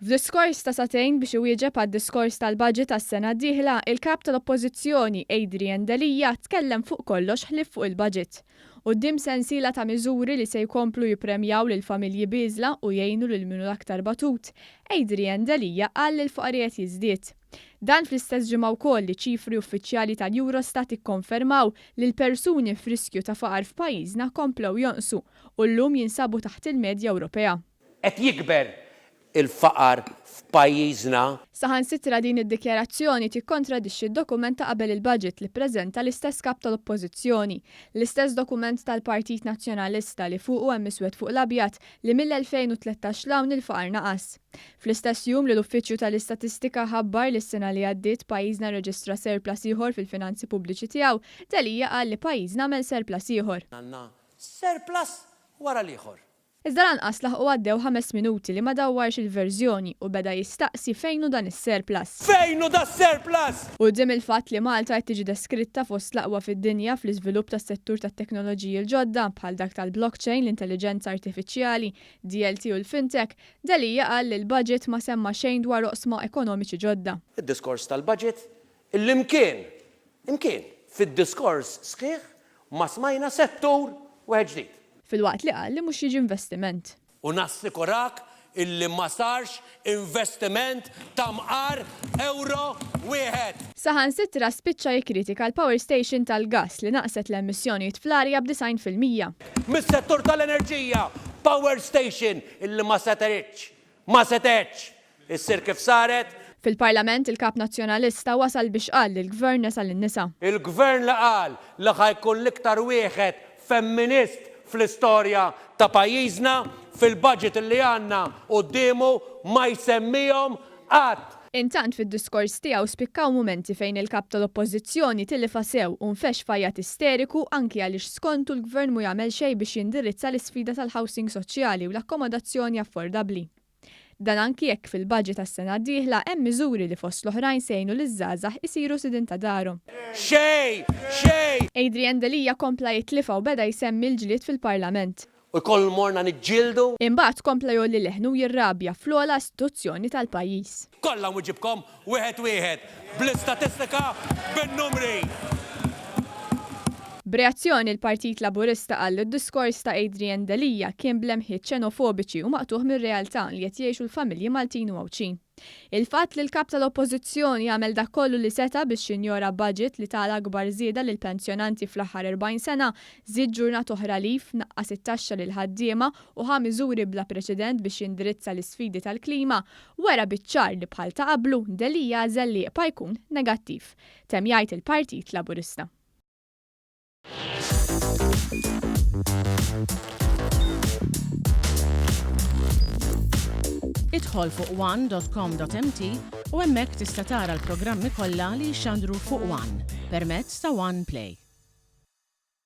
F'diskors ta' sagħtejn biex iwieġeb għad-diskors tal-budget tas-sena d-dieħla, il-Kap tal-Oppożizzjoni Adrian Delia tkellem fuq kollox ħlief fuq il-budget. Quddiem sensiela ta' miżuri li se jkomplu jippremjaw lill-familji biżla u jgħinu lil min hu l-aktar batut, Adrian Delia qal li l-faqrijiet jiżdied. Dan fl-istess ġimgħa wkoll li ċifri uffiċjali tal-Eurostat ikkonfermaw li l-persuni f'riskju ta' faqar f'pajjiżna komplew jonqsu u llum jinsabu taħt il-medja Ewropea. Qed jikber il-faqar f'pajjiżna. Saħansitra din id-dikjarazzjoni tikkontradixxi d-dokument ta' qabel il-budget li ppreżenta l-istess Kap tal-Oppożizzjoni, l-istess dokument tal-Partit Nazzjonalista li fuqu hemm iswed fuq l-abjad li mill-2013 l-hawn il-faqar naqas. Fl-istess jum li l-Uffiċċju tal-Istatistika ħabbar li s-sena li għaddiet pajjiżna reġistra surplus ieħor fil-finanzi pubbliċi tiegħu, Delia qal li pajjiżna għamel surplus ieħor. Għandna surplus wara l-ieħor. Iżda lanqas laħqu għaddew 5 minuti li ma dawwarx il-verżjoni u beda jistaqsi fejn hu dan is-surplus. Fejn hu da surplus? U dim il-fatt li Malta qed tiġi deskritta fost l-aqwa fid-dinja fl-iżvilupp tas-settur tat-teknoloġiji l-ġodda bħal dak tal-blockchain, l-intelligenza artifiċjali, DLT u l-fintech, Delia qal li l-budget ma semma xejn dwar oqsma ekonomiċi ġodda. Id-diskors tal-budget il-imkien fid-diskors sħiħ ma smajna settur wieħed ġdid. Fil-waqt li qal li mhux jiġi investiment. U nassikurak illi ma sarx investiment ta' mqar euro wieħed. Saħansitra spiċċa jikkritika l-power station tal-gass li naqset l-emissjonijiet fl-arja b'90%. Mis-settur tal-enerġija, power station illi ma setgħetx. Issir kif saret? Fil-Parlament il-Kap Nazzjonalista wasal biex qal li l-Gvern nesal in-nisa. Il-Gvern li qal li ħajkun l-iktar wieħed femminist fl-istorja ta' pajjiżna fil-budget li għandna qudiemu ma jsemmihom qatt. Intant fid-diskors tiegħu spikkaw mumenti fejn il-Kap tal-Oppożizzjoni tilifa sew u nfex fajjat isteriku anki għaliex skontu l-Gvern mu jagħmel xejn biex jindirizza l-isfida tal-housing soċjali u l-akkomodazzjoni affordabbli. Dan anki jekk fil-budget tas-sena d-dieħla hemm miżuri li fost l-oħrajn sejnu liż-żgħażagħ isiru sidin ta' darhom. Xejn! Adrian Delia kompla jitlifa u beda jsemmi l-ġlied fil-Parlament. U jkollu morna niġġieldu? Imbagħad kompla jolli leħnu jirrabja fl-ogħla istituzzjoni tal-pajjiż. Kollha wiġibkom wieħed bl-istatistika bin-numri. B'reazzjoni l-Partit Laburista qal li d-diskors ta' Adrian Delia kien blemħiet xenofobiċi u maqtugħ mir-realtà li qed jgħixu l-familji Maltin u Għawdxin. Il-fatt li l-Kap tal-Oppożizzjoni għamel dak kollu li seta biex injora budget li tal akbar żieda lil pensjonanti fl-aħħar 40 sena, żied ġurnat oħra ħlief, naqqas it-taxxa lil ħaddiema u ħa miżuri bla preċedent biex jindirizza l-isfidi tal-klima, wera biċ-ċar li bħal ta' qablu Delia għażel li jibqa' jkun negattiv. Temm jgħid il-Partit Laburista. Idħol fuq one.com.mt u hemmhekk tista' tara l-programmi kollha li jxandru fuq One permezz ta' One Play.